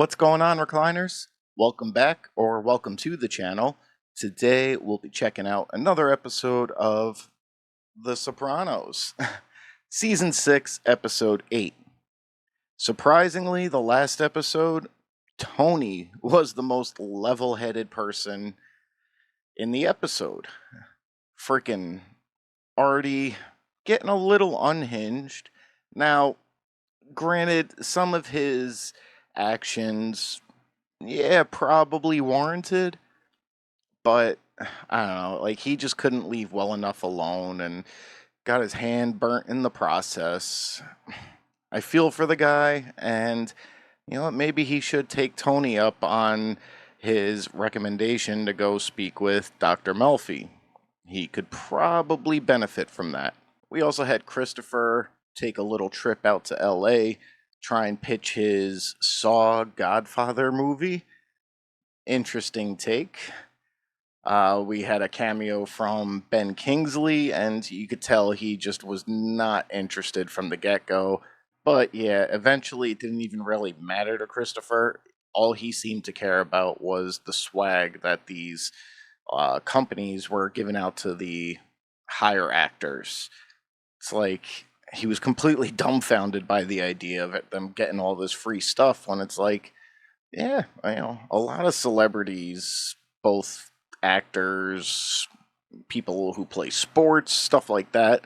What's going on, recliners? Welcome back, or welcome to the channel. Today we'll be checking out another episode of The Sopranos. Season 6, Episode 8. Surprisingly, the last episode, Tony was the most level-headed person in the episode. Freaking Artie getting a little unhinged. Now, granted, some of his actions, probably warranted, but I don't know, like, he just couldn't leave well enough alone and got his hand burnt in the process. I feel for the guy, and you know what, maybe he should take Tony up on his recommendation to go speak with Dr. Melfi. He could probably benefit from that. We also had Christopher take a little trip out to LA, try and pitch his Saw Godfather movie. Interesting take. We had a cameo from Ben Kingsley, and you could tell he just was not interested from the get-go. But yeah, eventually it didn't even really matter to Christopher. All he seemed to care about was the swag that these companies were giving out to the higher actors. It's like he was completely dumbfounded by the idea of them getting all this free stuff, when it's like, yeah, you know, a lot of celebrities, both actors, people who play sports, stuff like that,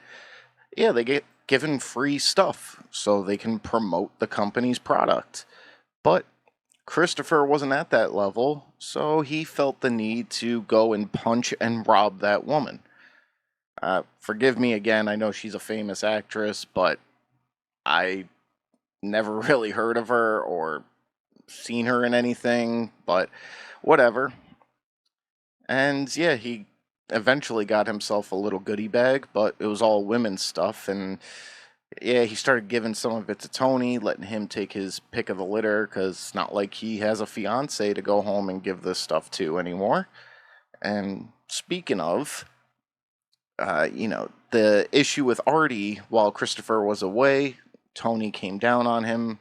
yeah, they get given free stuff so they can promote the company's product. But Christopher wasn't at that level, so he felt the need to go and punch and rob that woman. Forgive me again, I know she's a famous actress, but I never really heard of her or seen her in anything, but whatever. And yeah, he eventually got himself a little goodie bag, but it was all women's stuff, and yeah, he started giving some of it to Tony, letting him take his pick of the litter, because it's not like he has a fiance to go home and give this stuff to anymore. And speaking of, the issue with Artie, while Christopher was away, Tony came down on him.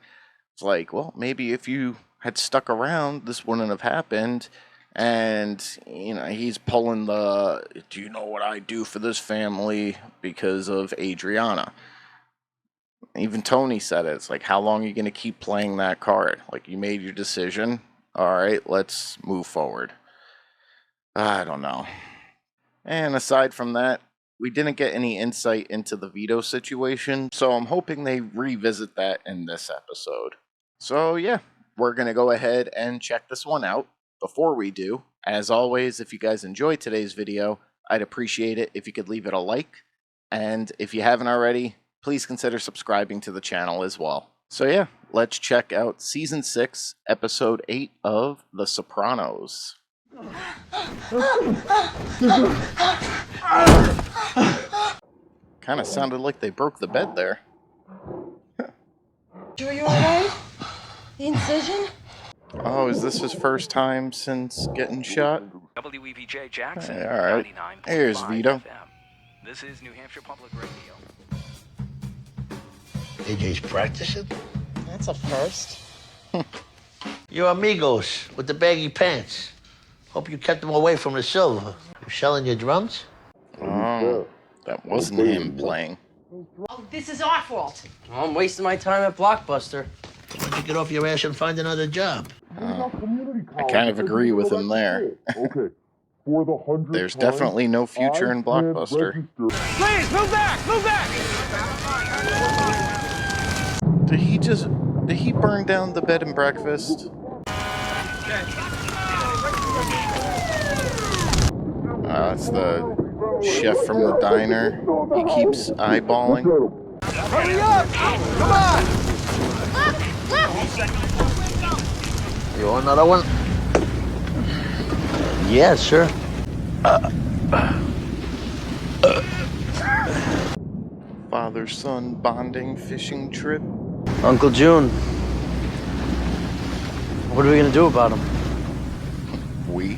It's like, well, maybe if you had stuck around, this wouldn't have happened. And, you know, he's pulling the, do you know what I do for this family, because of Adriana. Even Tony said it. It's like, how long are you going to keep playing that card? Like, you made your decision. All right, let's move forward. I don't know. And aside from that, we didn't get any insight into the Vito situation, so I'm hoping they revisit that in this episode. So yeah, we're going to go ahead and check this one out. Before we do, as always, if you guys enjoyed today's video, I'd appreciate it if you could leave it a like, and if you haven't already, please consider subscribing to the channel as well. So yeah, let's check out Season 6, Episode 8 of The Sopranos. Kind of sounded like they broke the bed there. Sure you're alright? The incision? Oh, is this his first time since getting shot? WEPJ Jackson, Hey, all right. 99.5 Here's Vito. FM. This is New Hampshire Public Radio. AJ's practicing? That's a first. Your amigos with the baggy pants. Hope you kept them away from the silver. You selling your drums? Oh, that wasn't him playing. Oh, this is our fault. Well, I'm wasting my time at Blockbuster. Why don't you get off your ass and find another job? I kind of agree with him there. There's definitely no future in Blockbuster. Please, move back! Move back! Did he burn down the bed and breakfast? That's the chef from the diner. He keeps eyeballing. Hurry up! Come on! You want another one? Yeah, sure. Father-son bonding fishing trip. Uncle June. What are we gonna do about him? We.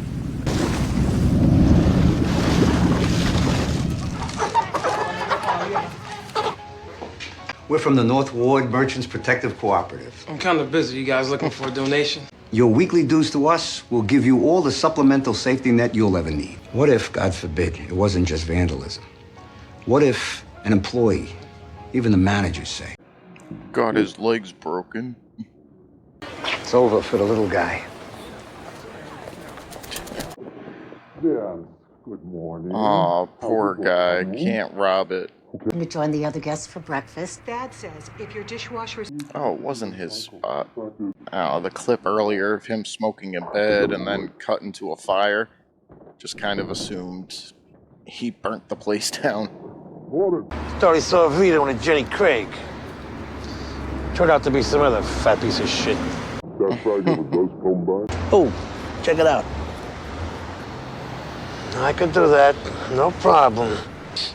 We're from the North Ward Merchants Protective Cooperative. I'm kind of busy. You guys looking for a donation? Your weekly dues to us will give you all the supplemental safety net you'll ever need. What if, God forbid, it wasn't just vandalism? What if an employee, even the managers say, Got his legs broken. it's over for the little guy? Good morning. Aw, poor guy. Can't rob it. Let me join the other guests for breakfast. Dad says if your dishwasher is... Oh, it wasn't his spot. Oh, the clip earlier of him smoking in bed and then cut into a fire. Just kind of assumed he burnt the place down. Thought he saw Vito and Jenny Craig. Turned out to be some other fat piece of shit. Oh, check it out. I could do that, no problem.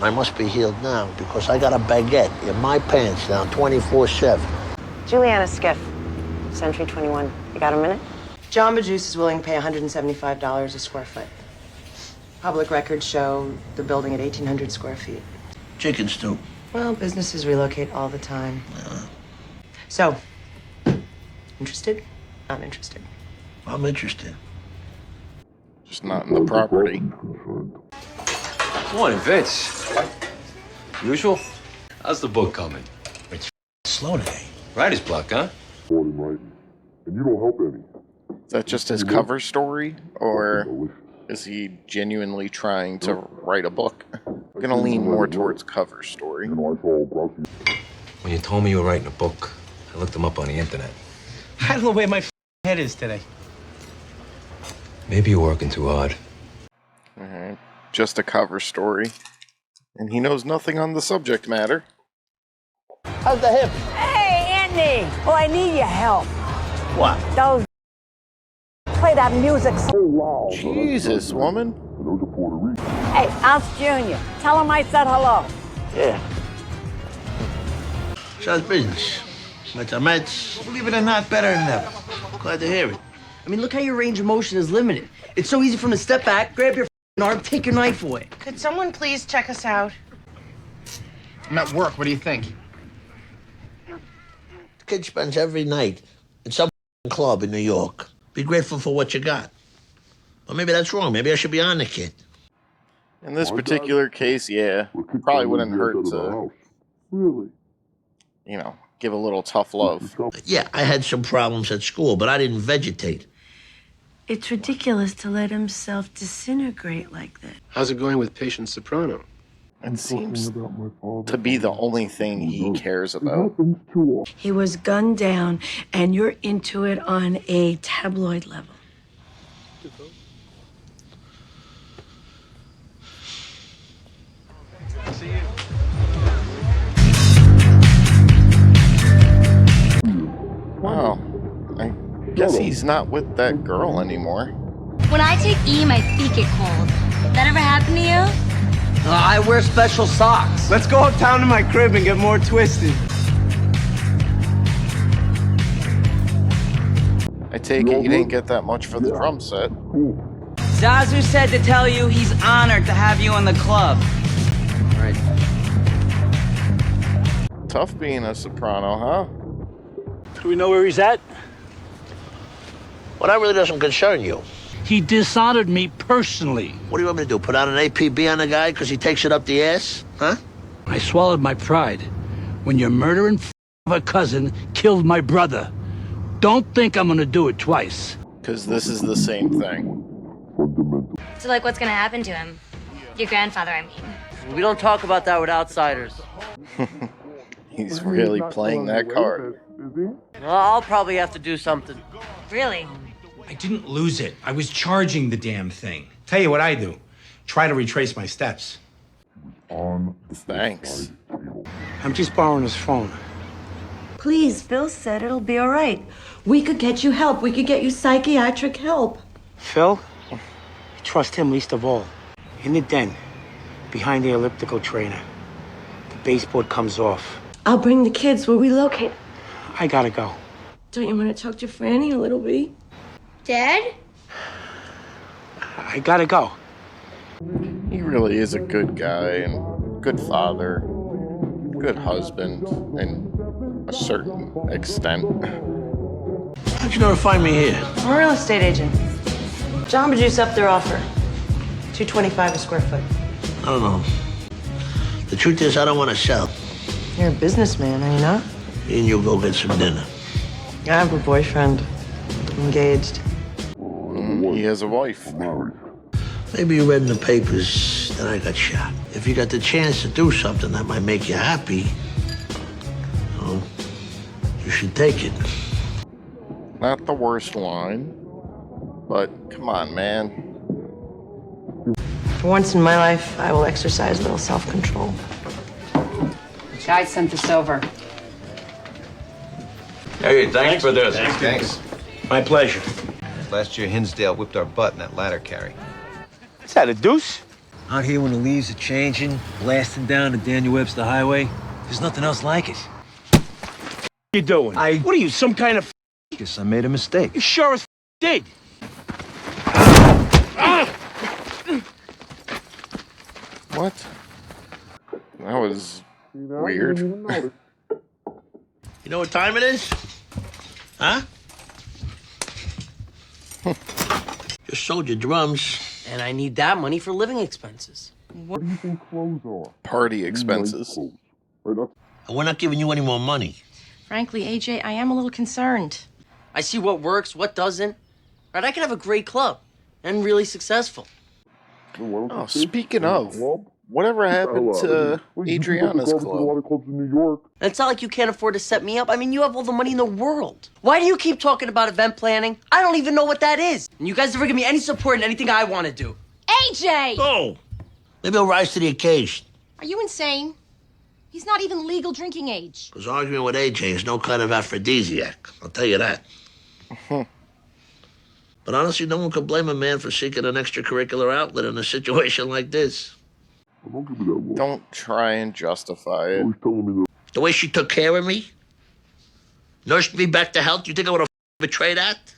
I must be healed now because I got a baguette in my pants now 24/7. Juliana Skiff, Century 21. You got a minute? Jamba Juice is willing to pay $175 a square foot. Public records show the building at 1,800 square feet. Chicken stew. Well, businesses relocate all the time. So, interested? Not interested. I'm interested. Just not in the property. Morning, Vince. Usual? How's the book coming? It's slow today. Writer's block, huh? And you don't help any. Is that just his cover story? Or is he genuinely trying to write a book? I'm gonna lean more towards cover story. When you told me you were writing a book, I looked them up on the internet. I don't know where my head is today. Maybe you're working too hard. Alright, just a cover story. And he knows nothing on the subject matter. How's the hip? Hey, Andy! Oh, I need your help. What? Those... Play that music. Jesus, woman. Hey, Alf Jr., tell him I said hello. Yeah. How's business? Mets are Mets. Believe it or not, better than ever. Glad to hear it. I mean, look how your range of motion is limited. It's so easy from the step back, grab your arm, take your knife away. Could someone please check us out? I'm at work. What do you think? The kid spends every night in some club in New York. Be grateful for what you got. Well, maybe that's wrong. Maybe I should be on the kid. In this particular case, yeah, probably wouldn't hurt to, you know, give a little tough love. Yeah, I had some problems at school, but I didn't vegetate. It's ridiculous to let himself disintegrate like that. How's it going with patient Soprano? It seems to be the only thing he cares about. He was gunned down, and you're into it on a tabloid level. Wow, I guess he's not with that girl anymore. When I take E, my feet get cold. That ever happened to you? I wear special socks. Let's go uptown to my crib and get more twisted. I take it you didn't get that much for the drum set. Zazu said to tell you he's honored to have you in the club. Right. Tough being a soprano, huh? Do we know where he's at? Well, that really doesn't concern you. He dishonored me personally. What do you want me to do? Put out an APB on the guy because he takes it up the ass? Huh? I swallowed my pride when your murdering of a cousin killed my brother. Don't think I'm gonna do it twice. Because this is the same thing. So, like, what's gonna happen to him? Your grandfather, I mean. We don't talk about that with outsiders. He's really playing that card. Well, I'll probably have to do something. Really? I didn't lose it. I was charging the damn thing. Tell you what I do. Try to retrace my steps. Thanks. I'm just borrowing his phone. Please, Phil said it'll be all right. We could get you help. We could get you psychiatric help. Phil? I trust him least of all. In the den, behind the elliptical trainer. The baseboard comes off. I'll bring the kids. We'll relocate. I gotta go. Don't you want to talk to Franny a little bit? Dad? I gotta go. He really is a good guy and good father, good husband, and a certain extent. How'd you never find me here? I'm a real estate agent. Jamba Juice up their offer. $225 a square foot. I don't know. The truth is, I don't want to sell. You're a businessman, are you not? Me and you go get some dinner. I have a boyfriend. Engaged. He has a wife. Maybe you read in the papers that I got shot. If you got the chance to do something that might make you happy, you should take it. Not the worst line, but come on, man. For once in my life, I will exercise a little self-control. Guy sent this over. Hey, thanks for this. Thanks. My pleasure. Last year, Hinsdale whipped our butt in that ladder carry. Is that a deuce? Out here when the leaves are changing, blasting down the Daniel Webster Highway, there's nothing else like it. What you doing? What are you, some kind of... Guess I made a mistake. You sure as did. What? That was weird. You know what time it is? Huh? Just sold your drums. And I need that money for living expenses. What do you think clothes are? Party expenses. And we're not giving you any more money. Frankly, AJ, I am a little concerned. I see what works, what doesn't. Right, I could have a great club and really successful. Oh, speaking of, whatever happened to Adriana's club? And it's not like you can't afford to set me up. I mean, you have all the money in the world. Why do you keep talking about event planning? I don't even know what that is. And you guys never give me any support in anything I want to do. AJ! Oh, maybe I'll rise to the occasion. Are you insane? He's not even legal drinking age. Because arguing with AJ is no kind of aphrodisiac. I'll tell you that. But honestly, no one could blame a man for seeking an extracurricular outlet in a situation like this. Don't try and justify it. The way she took care of me, nursed me back to health, you think I would have betrayed that?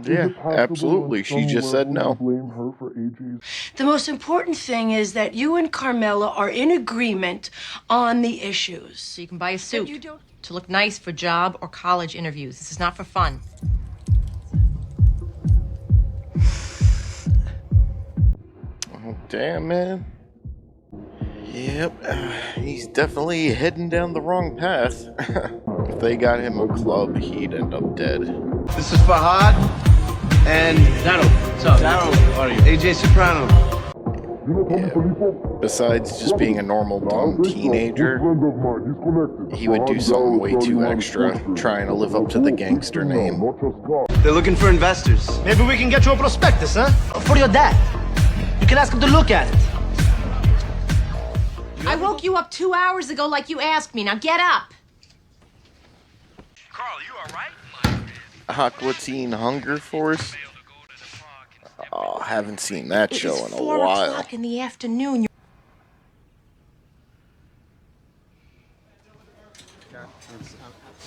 Yeah, absolutely. She just said no. The most important thing is that you and Carmela are in agreement on the issues. So you can buy a suit to look nice for job or college interviews. This is not for fun. Oh, damn, man. Yep, he's definitely heading down the wrong path. If they got him a club, he'd end up dead. This is Fahad and Daryl. What's up? Daryl. How are you? AJ Soprano. Yeah. Besides just being a normal dumb teenager, he would do something way too extra, trying to live up to the gangster name. They're looking for investors. Maybe we can get you a prospectus, huh? For your dad. You can ask him to look at it. I woke you up 2 hours ago like you asked me. Now get up. Carl, you all right? Aqua Teen Hunger Force? Oh, haven't seen that show in a 4 while. o'clock in the afternoon.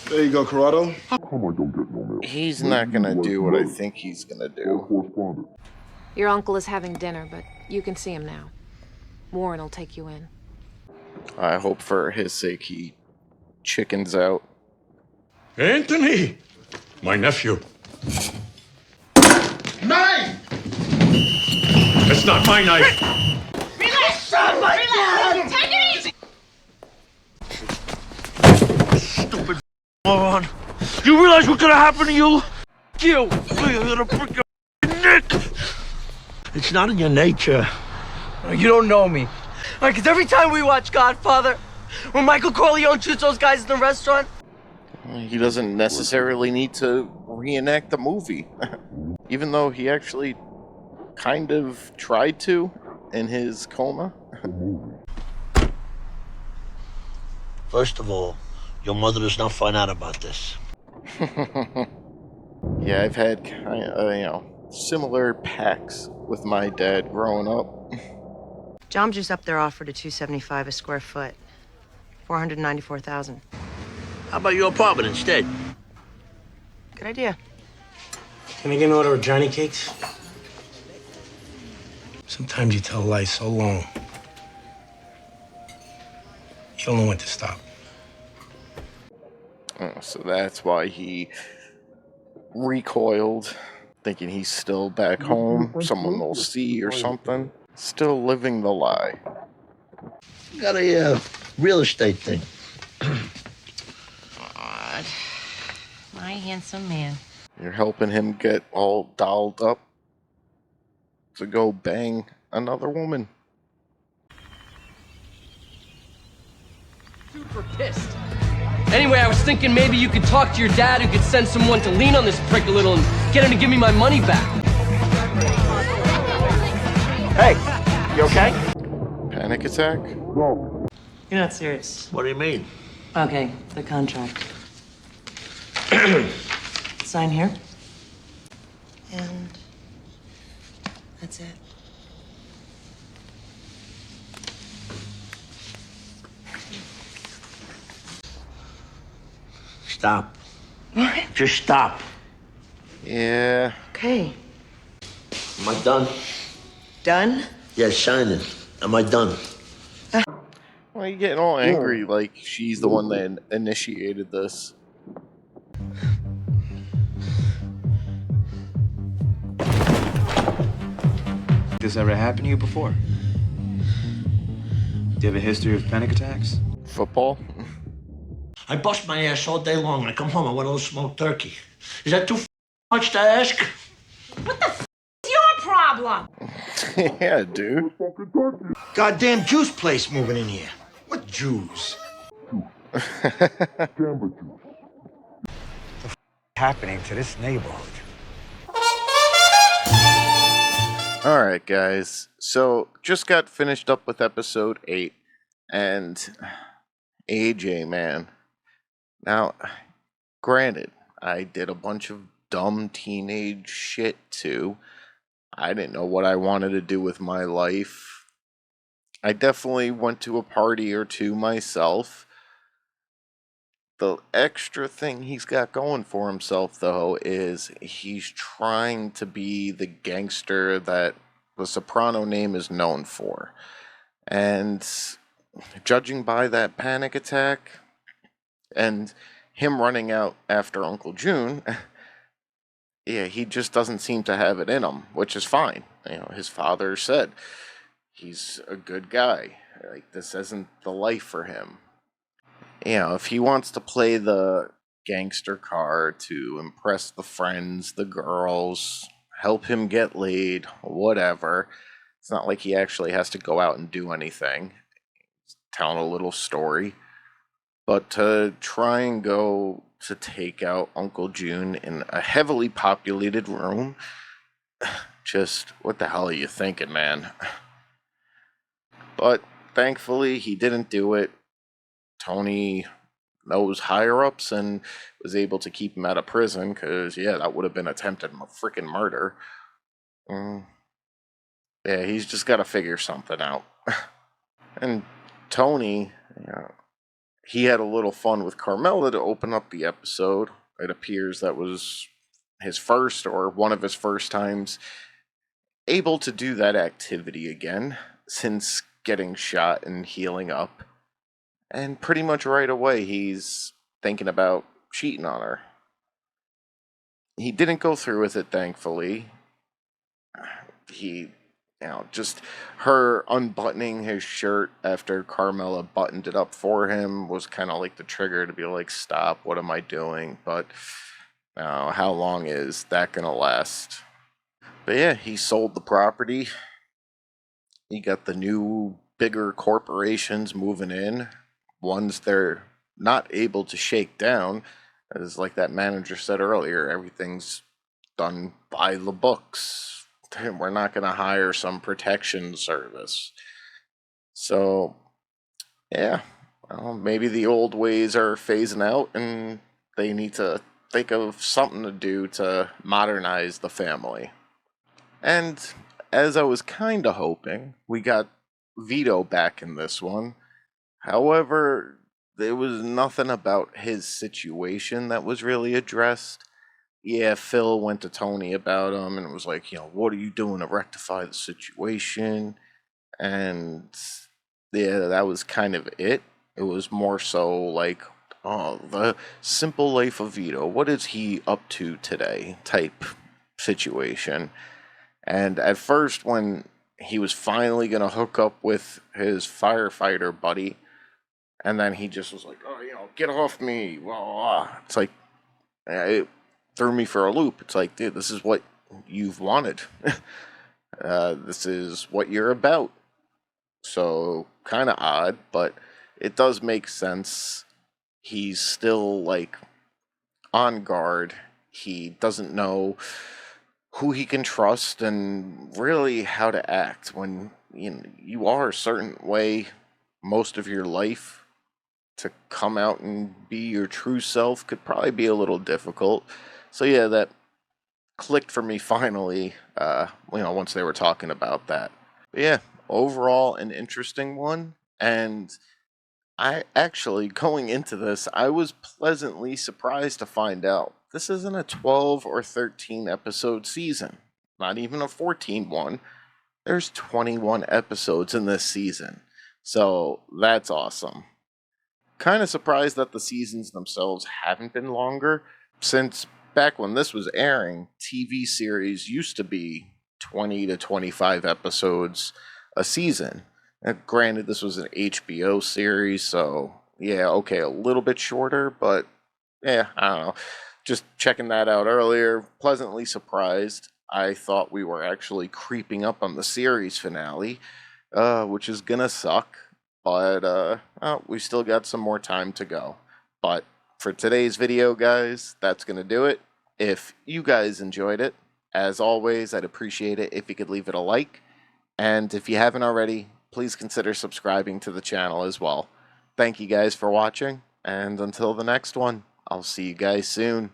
There you go, Corrado. Come on, don't get no mail. He's not gonna do what I think he's gonna do. Your uncle is having dinner, but you can see him now. Warren will take you in. I hope for his sake he chickens out. Anthony! My nephew. Knife! That's not my knife! Relax! Relax! Take it easy! Stupid moron. You realize what could have happened to you? You! You're gonna break your neck! It's not in your nature. You don't know me. Because every time we watch Godfather, when Michael Corleone shoots those guys in the restaurant, He doesn't necessarily need to reenact the movie. Even though he actually kind of tried to in his coma. First of all, your mother does not find out about this. Yeah, I've had kind of, similar packs with my dad growing up. Jamba Juice up their offer to $275 a square foot. $494,000. How about your apartment instead? Good idea. Can I get an order of Johnny cakes? Sometimes you tell lies so long, you don't know when to stop. So that's why he recoiled, thinking he's still back home, someone will see or something. Still living the lie. Got a real estate thing. God. My handsome man. You're helping him get all dolled up to go bang another woman. Super pissed. Anyway, I was thinking maybe you could talk to your dad, who could send someone to lean on this prick a little and get him to give me my money back. Hey, you okay? Panic attack? You're not serious. What do you mean? Okay, the contract. Sign here. And that's it. Stop. What? Just stop. Yeah. Okay. Am I done? Done? Yeah, signing. Am I done? Why are you getting all angry like she's the one that initiated this? This ever happened to you before? Do you have a history of panic attacks? Football? I bust my ass all day long. When I come home, I want a little smoked turkey. Is that too much to ask? Your problem. Yeah, dude. Goddamn juice place moving in here. What Jews? Happening to this neighborhood. Alright, guys. So, just got finished up with episode 8. And AJ, man. Now, granted, I did a bunch of dumb teenage shit too. I didn't know what I wanted to do with my life. I definitely went to a party or two myself. The extra thing he's got going for himself, though, is he's trying to be the gangster that the Soprano name is known for. And judging by that panic attack and him running out after Uncle June, yeah, he just doesn't seem to have it in him, which is fine. You know, his father said he's a good guy. Like, this isn't the life for him. You know, if he wants to play the gangster card to impress the friends, the girls, help him get laid, whatever, it's not like he actually has to go out and do anything. He's telling a little story. But to try and go to take out Uncle June in a heavily populated room, just what the hell are you thinking, man? But thankfully, he didn't do it. Tony knows higher ups and was able to keep him out of prison because, yeah, that would have been attempted freaking murder. Yeah, he's just got to figure something out. And Tony, you know, he had a little fun with Carmela to open up the episode. It appears that was his first or one of his first times able to do that activity again since getting shot and healing up. And pretty much right away, he's thinking about cheating on her. He didn't go through with it, thankfully. Just her unbuttoning his shirt after Carmela buttoned it up for him was kind of like the trigger to be like, stop, what am I doing? But how long is that going to last? But yeah, he sold the property. He got the new, bigger corporations moving in. Ones they're not able to shake down, as like that manager said earlier, everything's done by the books. We're not going to hire some protection service. So, yeah, well, maybe the old ways are phasing out and they need to think of something to do to modernize the family. And as I was kind of hoping, we got Vito back in this one. However, there was nothing about his situation that was really addressed. Yeah, Phil went to Tony about him and was like, what are you doing to rectify the situation? And yeah, that was kind of it. It was more so like, oh, the simple life of Vito. What is he up to today? Type situation. And at first, when he was finally going to hook up with his firefighter buddy, and then he just was like, oh, get off me. Blah, blah, blah. It's like, it threw me for a loop. It's like, dude, this is what you've wanted. This is what you're about. So, kind of odd, but it does make sense. He's still, like, on guard. He doesn't know who he can trust and really how to act when you are a certain way most of your life. To come out and be your true self could probably be a little difficult. So yeah, that clicked for me finally, once they were talking about that. But yeah, overall an interesting one. And I actually, going into this, I was pleasantly surprised to find out this isn't a 12 or 13 episode season, not even a 14 one. There's 21 episodes in this season. So that's awesome. Kind of surprised that the seasons themselves haven't been longer, since back when this was airing, TV series used to be 20 to 25 episodes a season. Now, granted, this was an HBO series, so yeah, okay, a little bit shorter, but yeah, I don't know. Just checking that out earlier, pleasantly surprised. I thought we were actually creeping up on the series finale, which is gonna suck. But we still got some more time to go. But for today's video, guys, that's going to do it. If you guys enjoyed it, as always, I'd appreciate it if you could leave it a like. And if you haven't already, please consider subscribing to the channel as well. Thank you guys for watching, and until the next one, I'll see you guys soon.